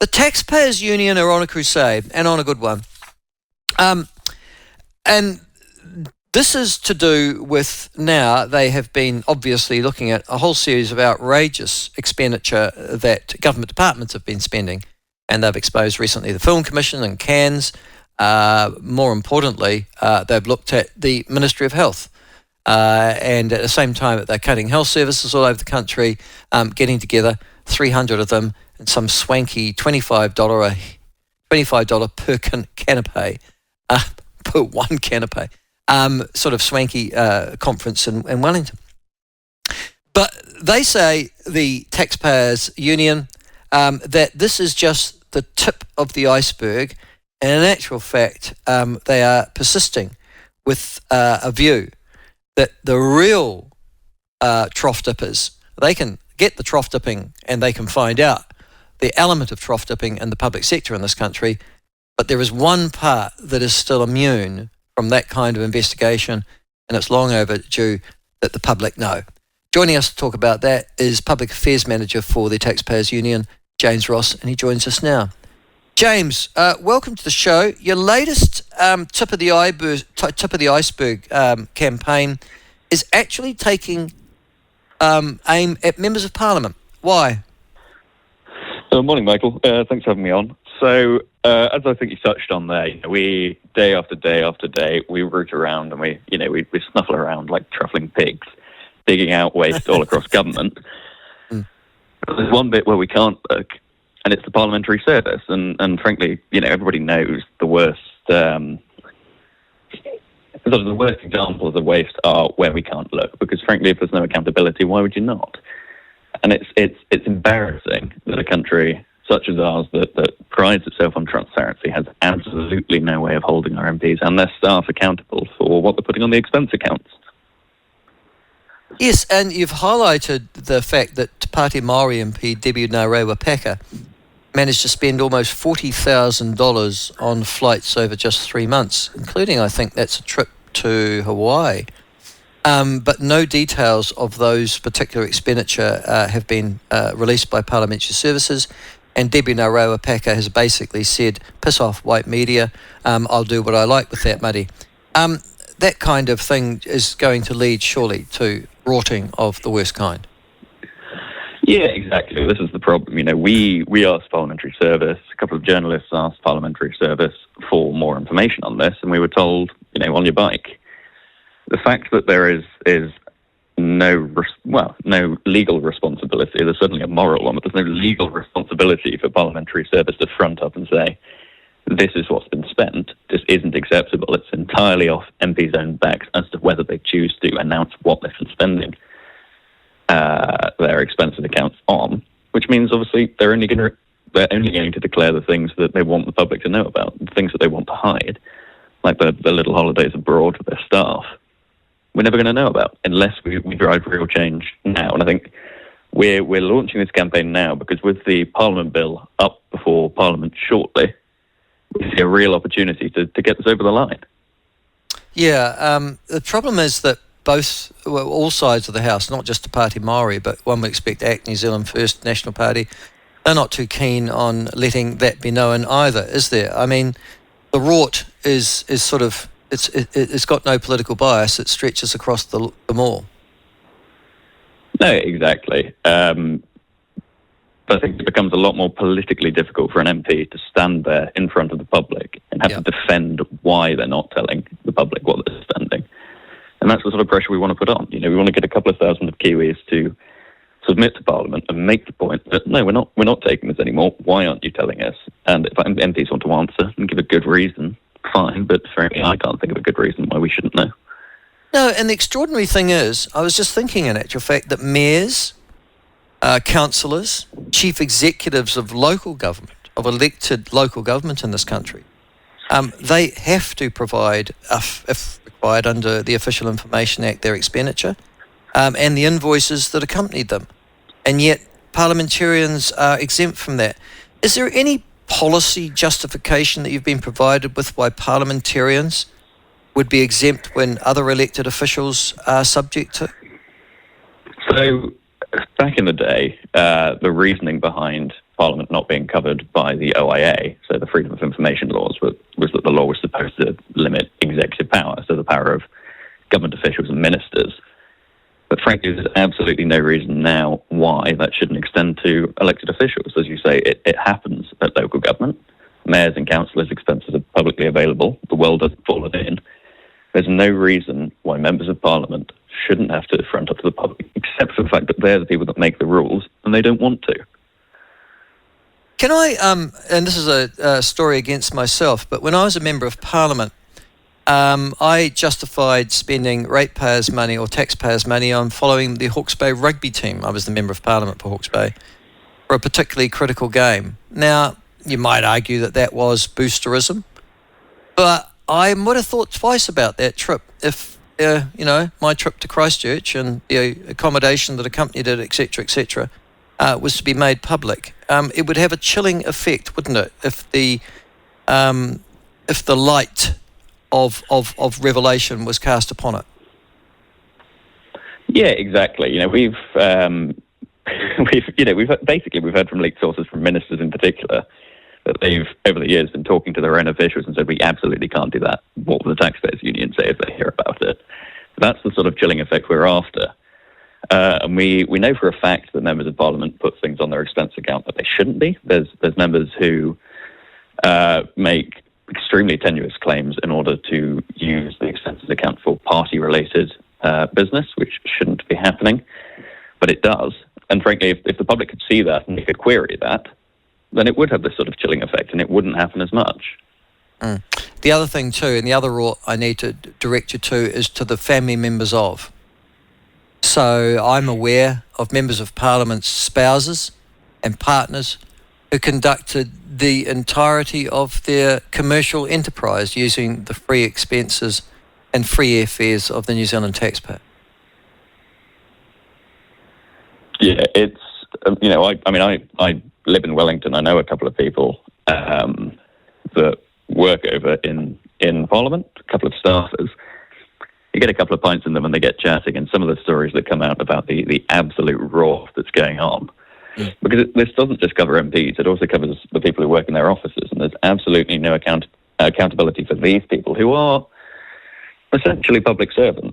The Taxpayers Union are on a crusade, and on a good one. And this is to do with now they have been obviously looking at a whole series of outrageous expenditure that government departments have been spending. And they've exposed recently the Film Commission and Cairns. More importantly, they've looked at the Ministry of Health. And at the same time that they're cutting health services all over the country, getting together 300 of them and some swanky $25 per canapé, per one canapé, sort of swanky conference in Wellington. But they say, the Taxpayers Union, that this is just the tip of the iceberg, and in actual fact, they are persisting with a view that the real trough dippers, they can get the trough dipping and they can find out the element of trough dipping in the public sector in this country, but there is one part that is still immune from that kind of investigation, and it's long overdue that the public know. Joining us to talk about that is Public Affairs Manager for the Taxpayers Union, James Ross, and he joins us now. James, welcome to the show. Your latest tip of the iceberg campaign is actually taking aim at members of Parliament. Why? Morning, Michael. Thanks for having me on. So, as I think you touched on there, we day after day after day we root around and we snuffle around like truffling pigs, digging out waste all across government. But there's one bit where we can't look, and it's the parliamentary service. And frankly, everybody knows the worst. The worst examples of waste are where we can't look, because frankly, if there's no accountability, why would you not? And it's embarrassing that a country such as ours that prides itself on transparency has absolutely no way of holding our MPs and their staff accountable for what they're putting on the expense accounts. Yes, and you've highlighted the fact that Te Pāti Māori MP Debbie Ngārewa-Packer managed to spend almost $40,000 on flights over just 3 months, including, I think, that's a trip to Hawaii. But no details of those particular expenditure have been released by Parliamentary Services. And Debbie Ngārewa-Packer has basically said, piss off, white media, I'll do what I like with that money. That kind of thing is going to lead, surely, to rorting of the worst kind. Yeah, exactly. This is the problem. We asked Parliamentary Service, a couple of journalists asked Parliamentary Service for more information on this, and we were told, on your bike. The fact that there is no legal responsibility, there's certainly a moral one, but there's no legal responsibility for Parliamentary Service to front up and say, this is what's been spent, this isn't acceptable. It's entirely off MPs' own backs as to whether they choose to announce what they've been spending their expensive accounts on, which means obviously they're only going to declare the things that they want the public to know about, the things that they want to hide, like the little holidays abroad with their staff. We're never going to know about unless we drive real change now. And I think we're launching this campaign now because with the Parliament bill up before Parliament shortly, we see a real opportunity to get this over the line. Yeah, the problem is that all sides of the House, not just the Party Māori, but one would expect ACT, New Zealand First, National Party, they're not too keen on letting that be known either, is there? I mean, the rort is sort of, it's got no political bias. It stretches across them all. No, exactly. But I think it becomes a lot more politically difficult for an MP to stand there in front of the public and have to defend why they're not telling the public what they're spending. And that's the sort of pressure we want to put on. We want to get a couple of thousand of Kiwis to submit to Parliament and make the point that, no, we're not taking this anymore. Why aren't you telling us? And if MPs want to answer and give a good reason, fine, but frankly, I can't think of a good reason why we shouldn't know. No, and the extraordinary thing is, I was just thinking in actual fact that mayors, councillors, chief executives of local government, of elected local government in this country, they have to provide, if required under the Official Information Act, their expenditure and the invoices that accompanied them. And yet parliamentarians are exempt from that. Is there any policy justification that you've been provided with why parliamentarians would be exempt when other elected officials are subject to? So back in the day, the reasoning behind Parliament not being covered by the OIA, so the Freedom of Information laws, was that the law was supposed to limit executive power, so the power of government officials and ministers. But frankly, there's absolutely no reason now why that shouldn't extend to elected officials. As you say, it happens at local government. Mayors and councillors' expenses are publicly available. The world doesn't fall in. There's no reason why members of Parliament shouldn't have to front up to the public, except for the fact that they're the people that make the rules and they don't want to. Can I, and this is a story against myself, but when I was a Member of Parliament, I justified spending ratepayers' money or taxpayers' money on following the Hawke's Bay rugby team. I was the Member of Parliament for Hawke's Bay for a particularly critical game. Now, you might argue that that was boosterism, but I would have thought twice about that trip if, my trip to Christchurch and the accommodation that accompanied it, etc., was to be made public. It would have a chilling effect, wouldn't it, if the light of revelation was cast upon it? Yeah, exactly. We've heard from leaked sources from ministers in particular that they've, over the years, been talking to their own officials and said, we absolutely can't do that. What will the Taxpayers Union say if they hear about it? That's the sort of chilling effect we're after. And we know for a fact that members of Parliament put things on their expense account that they shouldn't be. There's members who make extremely tenuous claims in order to use the expenses account for party-related business, which shouldn't be happening, but it does. And frankly, if the public could see that and they could query that, then it would have this sort of chilling effect and it wouldn't happen as much. The other thing too, and the other rule I need to direct you to, is to the family members of. So I'm aware of members of Parliament's spouses and partners who conducted the entirety of their commercial enterprise using the free expenses and free airfares of the New Zealand taxpayer. Yeah, it's, I live in Wellington. I know a couple of people that work over in Parliament, a couple of staffers. You get a couple of pints in them and they get chatting, and some of the stories that come out about the absolute raw that's going on. Because this doesn't just cover MPs, it also covers the people who work in their offices, and there's absolutely no accountability for these people who are essentially public servants.